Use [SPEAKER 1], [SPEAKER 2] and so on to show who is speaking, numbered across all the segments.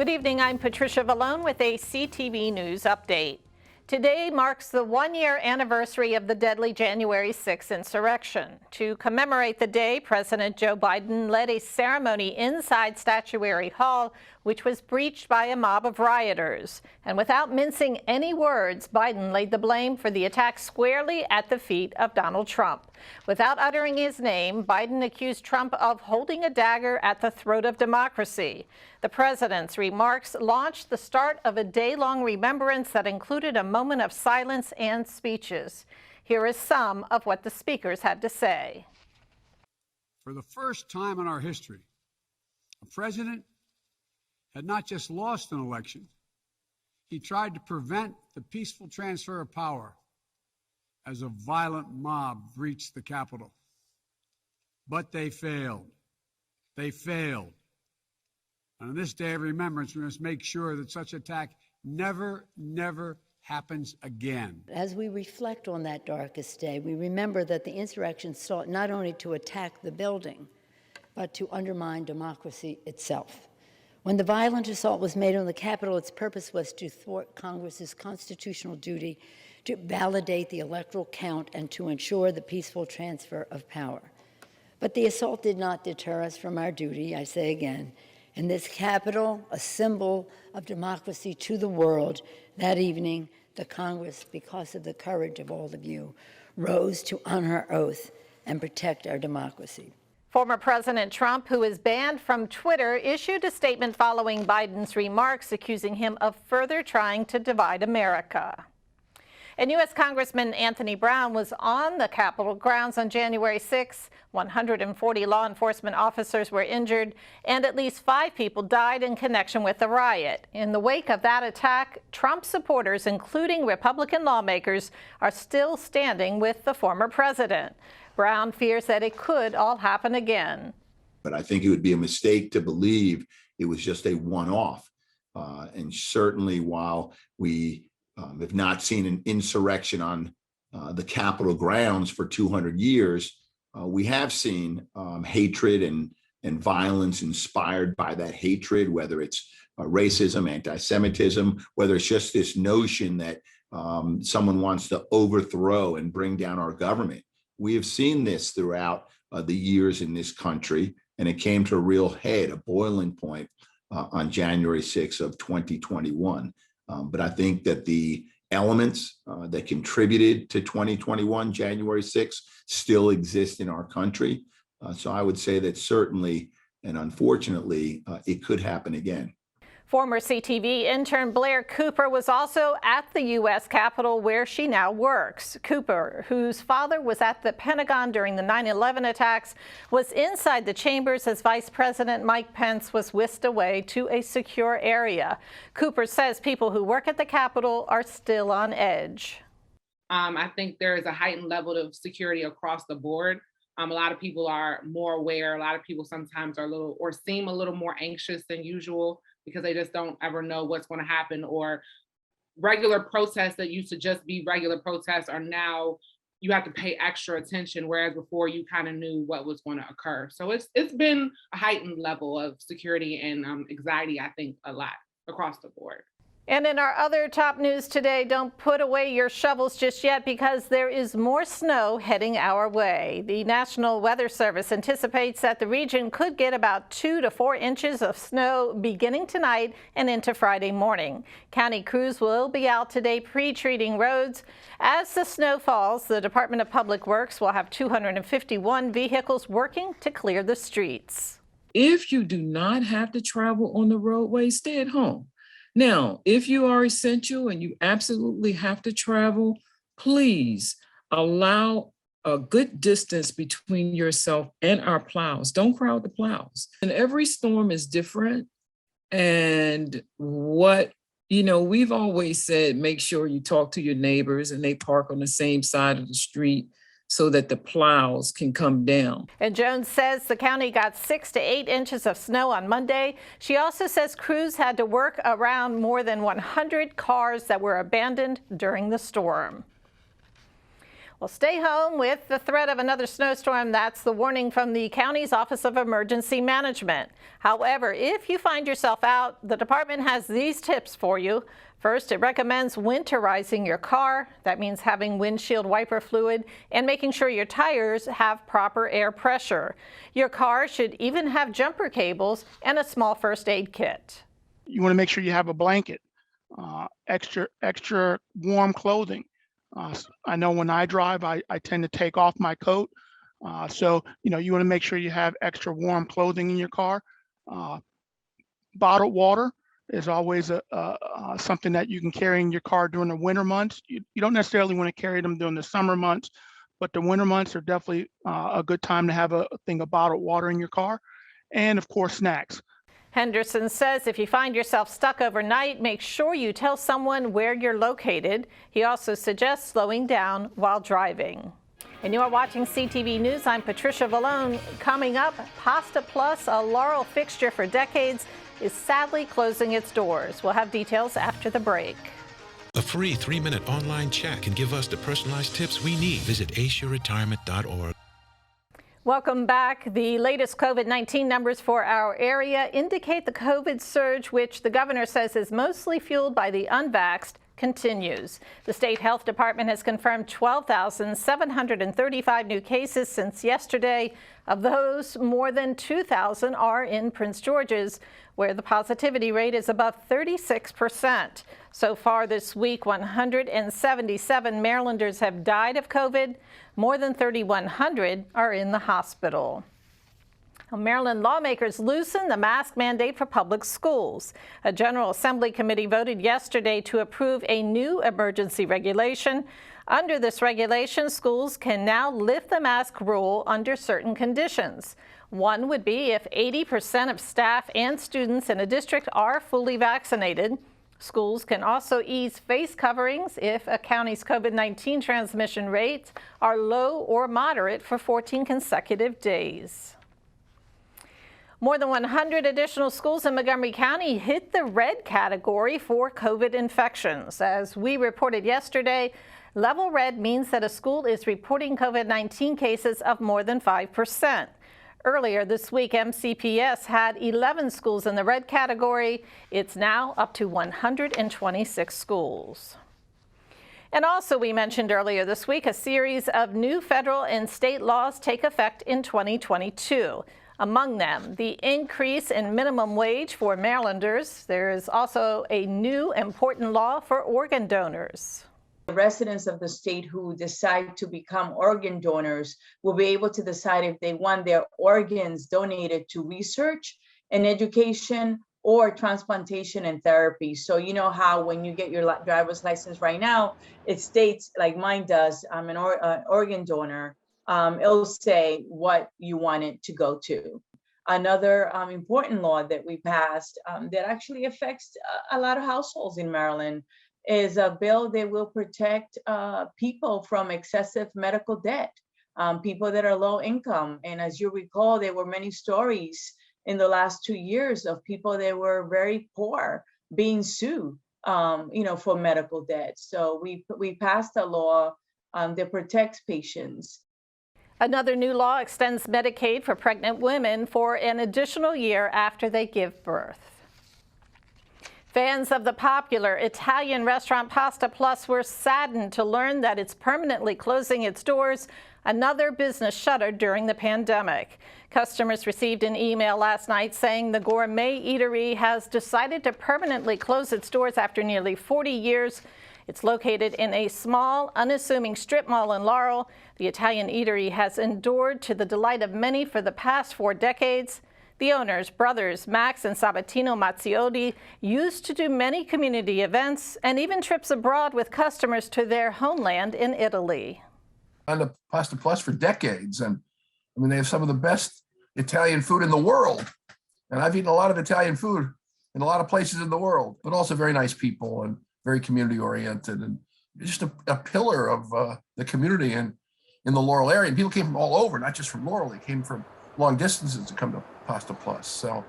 [SPEAKER 1] Good evening, I'm Patricia Vallone with a CTV News update. Today marks the one-year anniversary of the deadly January 6th insurrection. To commemorate the day, President Joe Biden led a ceremony inside Statuary Hall, which was breached by a mob of rioters. And without mincing any words, Biden laid the blame for the attack squarely at the feet of Donald Trump. Without uttering his name, Biden accused Trump of holding a dagger at the throat of democracy. The president's remarks launched the start of a day-long remembrance that included a moment of silence and speeches. Here is some of what the speakers had to say.
[SPEAKER 2] For the first time in our history, a president had not just lost an election, he tried to prevent the peaceful transfer of power as a violent mob breached the Capitol. But they failed. They failed. And on this day of remembrance, we must make sure that such attack never happens again.
[SPEAKER 3] As we reflect on that darkest day, we remember that the insurrection sought not only to attack the building, but to undermine democracy itself. When the violent assault was made on the Capitol, its purpose was to thwart Congress's constitutional duty to validate the electoral count and to ensure the peaceful transfer of power. But the assault did not deter us from our duty, I say again. In this Capitol, a symbol of democracy to the world, that evening, the Congress, because of the courage of all of you, rose to honor our oath and protect our democracy.
[SPEAKER 1] Former President Trump, who is banned from Twitter, issued a statement following Biden's remarks, accusing him of further trying to divide America. And U.S. Congressman Anthony Brown was on the Capitol grounds on January 6. 140 law enforcement officers were injured, and at least 5 people died in connection with the riot. In the wake of that attack, Trump supporters, including Republican lawmakers, are still standing with the former president. Brown fears that it could all happen again.
[SPEAKER 4] But I think it would be a mistake to believe it was just a one-off. And certainly while we have not seen an insurrection on the Capitol grounds for 200 years, we have seen hatred and violence inspired by that hatred, whether it's racism, anti-Semitism, whether it's just this notion that someone wants to overthrow and bring down our government. We have seen this throughout the years in this country, and it came to a real head, a boiling point on January 6th of 2021. But I think that the elements that contributed to 2021, January 6th, still exist in our country. So I would say that certainly and unfortunately, it could happen again.
[SPEAKER 1] Former CTV intern Blair Cooper was also at the U.S. Capitol, where she now works. Cooper, whose father was at the Pentagon during the 9/11 attacks, was inside the chambers as Vice President Mike Pence was whisked away to a secure area. Cooper says people who work at the Capitol are still on edge.
[SPEAKER 5] I think there is a heightened level of security across the board. A lot of people are more aware. A lot of people sometimes are seem a little more anxious than usual, because they just don't ever know what's going to happen, or regular protests that used to just be regular protests are now, you have to pay extra attention, whereas before you kind of knew what was going to occur. So it's been a heightened level of security and anxiety, I think, a lot across the board.
[SPEAKER 1] And in our other top news today, don't put away your shovels just yet, because there is more snow heading our way. The National Weather Service anticipates that the region could get about 2 to 4 inches of snow beginning tonight and into Friday morning. County crews will be out today pre-treating roads. As the snow falls, the Department of Public Works will have 251 vehicles working to clear the streets.
[SPEAKER 6] If you do not have to travel on the roadway, stay at home. Now, if you are essential and you absolutely have to travel, please allow a good distance between yourself and our plows. Don't crowd the plows. And every storm is different. And we've always said, make sure you talk to your neighbors and they park on the same side of the street so that the plows can come down.
[SPEAKER 1] And Jones says the county got 6 to 8 inches of snow on Monday. She also says crews had to work around more than 100 cars that were abandoned during the storm. Well, stay home with the threat of another snowstorm. That's the warning from the county's Office of Emergency Management. However, if you find yourself out, the department has these tips for you. First, it recommends winterizing your car. That means having windshield wiper fluid and making sure your tires have proper air pressure. Your car should even have jumper cables and a small first aid kit.
[SPEAKER 7] You want to make sure you have a blanket, extra warm clothing. I know when I drive, I tend to take off my coat. So, you want to make sure you have extra warm clothing in your car. Bottled water is always something that you can carry in your car during the winter months. You don't necessarily want to carry them during the summer months, but the winter months are definitely a good time to have a thing of bottled water in your car. And of course, snacks.
[SPEAKER 1] Henderson says if you find yourself stuck overnight, make sure you tell someone where you're located. He also suggests slowing down while driving. And you are watching CTV News. I'm Patricia Vallone. Coming up, Pasta Plus, a Laurel fixture for decades, is sadly closing its doors. We'll have details after the break.
[SPEAKER 8] A free 3-minute online chat can give us the personalized tips we need. Visit aceyourretirement.org.
[SPEAKER 1] Welcome back. The latest COVID-19 numbers for our area indicate the COVID surge, which the governor says is mostly fueled by the unvaxxed, continues. The state health department has confirmed 12,735 new cases since yesterday. Of those, more than 2,000 are in Prince George's, where the positivity rate is above 36%. So far this week, 177 Marylanders have died of COVID. More than 3,100 are in the hospital. Maryland lawmakers loosened the mask mandate for public schools. A General Assembly committee voted yesterday to approve a new emergency regulation. Under this regulation, schools can now lift the mask rule under certain conditions. One would be if 80% of staff and students in a district are fully vaccinated. Schools can also ease face coverings if a county's COVID-19 transmission rates are low or moderate for 14 consecutive days. More than 100 additional schools in Montgomery County hit the red category for COVID infections. As we reported yesterday, level red means that a school is reporting COVID-19 cases of more than 5%. Earlier this week, MCPS had 11 schools in the red category. It's now up to 126 schools. And also, we mentioned earlier this week, a series of new federal and state laws take effect in 2022. Among them, the increase in minimum wage for Marylanders. There is also a new important law for organ donors.
[SPEAKER 9] Residents of the state who decide to become organ donors will be able to decide if they want their organs donated to research and education or transplantation and therapy. So you know how when you get your driver's license right now, it states, like mine does, I'm an organ donor. It'll say what you want it to go to. Another important law that we passed that actually affects a lot of households in Maryland is a bill that will protect people from excessive medical debt, people that are low income. And as you recall, there were many stories in the last 2 years of people that were very poor being sued, for medical debt. So we passed a law that protects patients.
[SPEAKER 1] Another new law extends Medicaid for pregnant women for an additional year after they give birth. Fans of the popular Italian restaurant Pasta Plus were saddened to learn that it's permanently closing its doors, another business shuttered during the pandemic. Customers received an email last night saying the gourmet eatery has decided to permanently close its doors after nearly 40 years. It's located in a small, unassuming strip mall in Laurel. The Italian eatery has endured to the delight of many for the past 4 decades. The owners, brothers Max and Sabatino Mazziotti, used to do many community events and even trips abroad with customers to their homeland in Italy.
[SPEAKER 10] On the Pasta Plus for decades, and I mean, they have some of the best Italian food in the world. And I've eaten a lot of Italian food in a lot of places in the world, but also very nice people and very community oriented, and just a pillar of the community in the Laurel area. And people came from all over, not just from Laurel. They came from long distances to come to Pasta Plus. So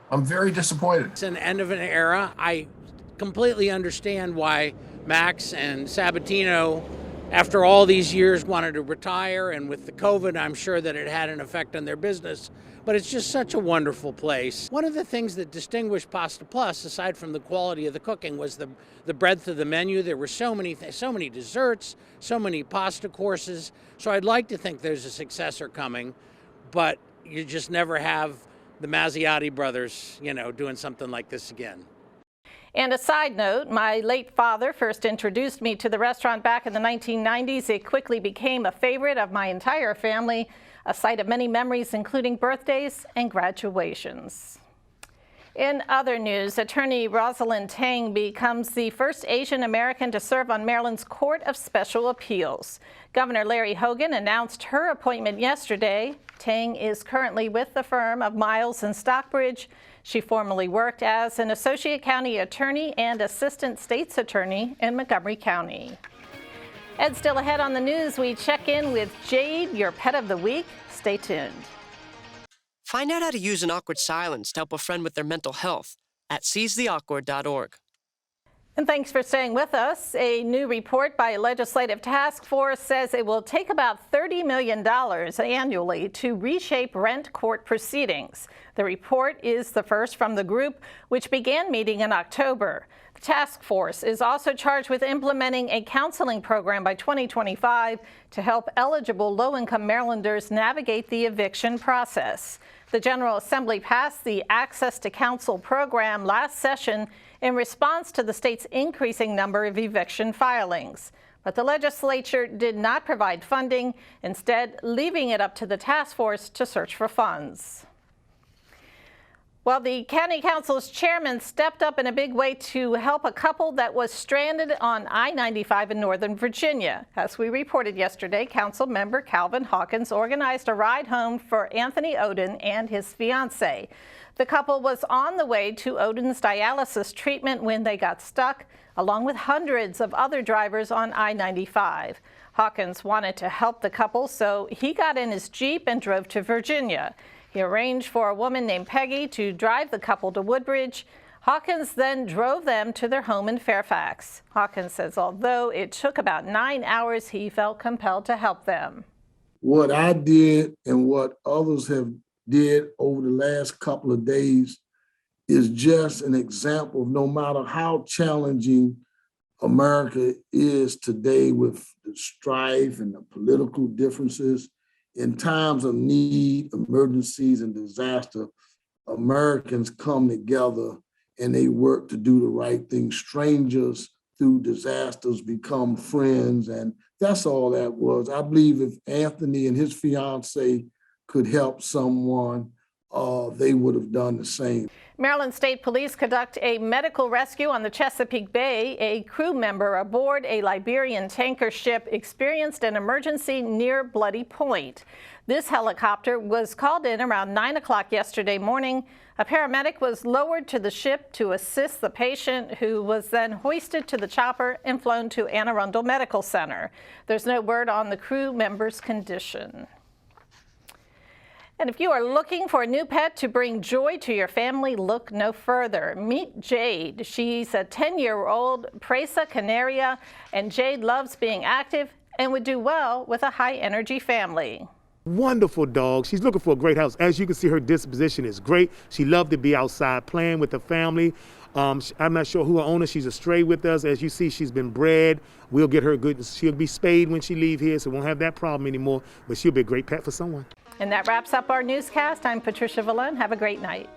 [SPEAKER 10] I'm very disappointed.
[SPEAKER 11] It's an end of an era. I completely understand why Max and Sabatino after all these years, wanted to retire. And with the COVID, I'm sure that it had an effect on their business. But it's just such a wonderful place. One of the things that distinguished Pasta Plus, aside from the quality of the cooking, was the breadth of the menu. There were so many desserts, so many pasta courses. So I'd like to think there's a successor coming, but you just never have the Mazziotti brothers, doing something like this again.
[SPEAKER 1] And a side note, my late father first introduced me to the restaurant back in the 1990s. It quickly became a favorite of my entire family, a site of many memories, including birthdays and graduations. In other news, attorney Rosalind Tang becomes the first Asian American to serve on Maryland's Court of Special Appeals. Governor Larry Hogan announced her appointment yesterday. Tang is currently with the firm of Miles and Stockbridge. She formerly worked as an associate county attorney and assistant state's attorney in Montgomery County. And still ahead on the news, we check in with Jade, your pet of the week. Stay tuned.
[SPEAKER 12] Find out how to use an awkward silence to help a friend with their mental health at seizetheawkward.org.
[SPEAKER 1] And thanks for staying with us. A new report by a legislative task force says it will take about $30 million annually to reshape rent court proceedings. The report is the first from the group, which began meeting in October. The task force is also charged with implementing a counseling program by 2025 to help eligible low-income Marylanders navigate the eviction process. The General Assembly passed the Access to Counsel program last session in response to the state's increasing number of eviction filings. But the legislature did not provide funding, instead leaving it up to the task force to search for funds. Well, the County Council's chairman stepped up in a big way to help a couple that was stranded on I-95 in Northern Virginia. As we reported yesterday, Council member Calvin Hawkins organized a ride home for Anthony Oden and his fiancée. The couple was on the way to Oden's dialysis treatment when they got stuck, along with hundreds of other drivers on I-95. Hawkins wanted to help the couple, so he got in his Jeep and drove to Virginia. He arranged for a woman named Peggy to drive the couple to Woodbridge. Hawkins then drove them to their home in Fairfax. Hawkins says although it took about 9 hours, he felt compelled to help them.
[SPEAKER 13] What I did and what others have did over the last couple of days is just an example of no matter how challenging America is today with the strife and the political differences, in times of need, emergencies, and disaster, Americans come together and they work to do the right thing. Strangers through disasters become friends, and that's all that was. I believe if Anthony and his fiancée could help someone, they would have done the same.
[SPEAKER 1] Maryland State Police conduct a medical rescue on the Chesapeake Bay. A crew member aboard a Liberian tanker ship experienced an emergency near Bloody Point. This helicopter was called in around 9 o'clock yesterday morning. A paramedic was lowered to the ship to assist the patient, who was then hoisted to the chopper and flown to Anne Arundel Medical Center. There's no word on the crew member's condition. And if you are looking for a new pet to bring joy to your family, look no further. Meet Jade. She's a 10-year-old Presa Canaria, and Jade loves being active and would do well with a high-energy family.
[SPEAKER 14] Wonderful dog. She's looking for a great house. As you can see, her disposition is great. She loved to be outside playing with the family. I'm not sure who her owner. She's a stray with us. As you see, she's been bred. We'll get her good. She'll be spayed when she leaves here, so won't have that problem anymore. But she'll be a great pet for someone.
[SPEAKER 1] And that wraps up our newscast. I'm Patricia Vallone. Have a great night.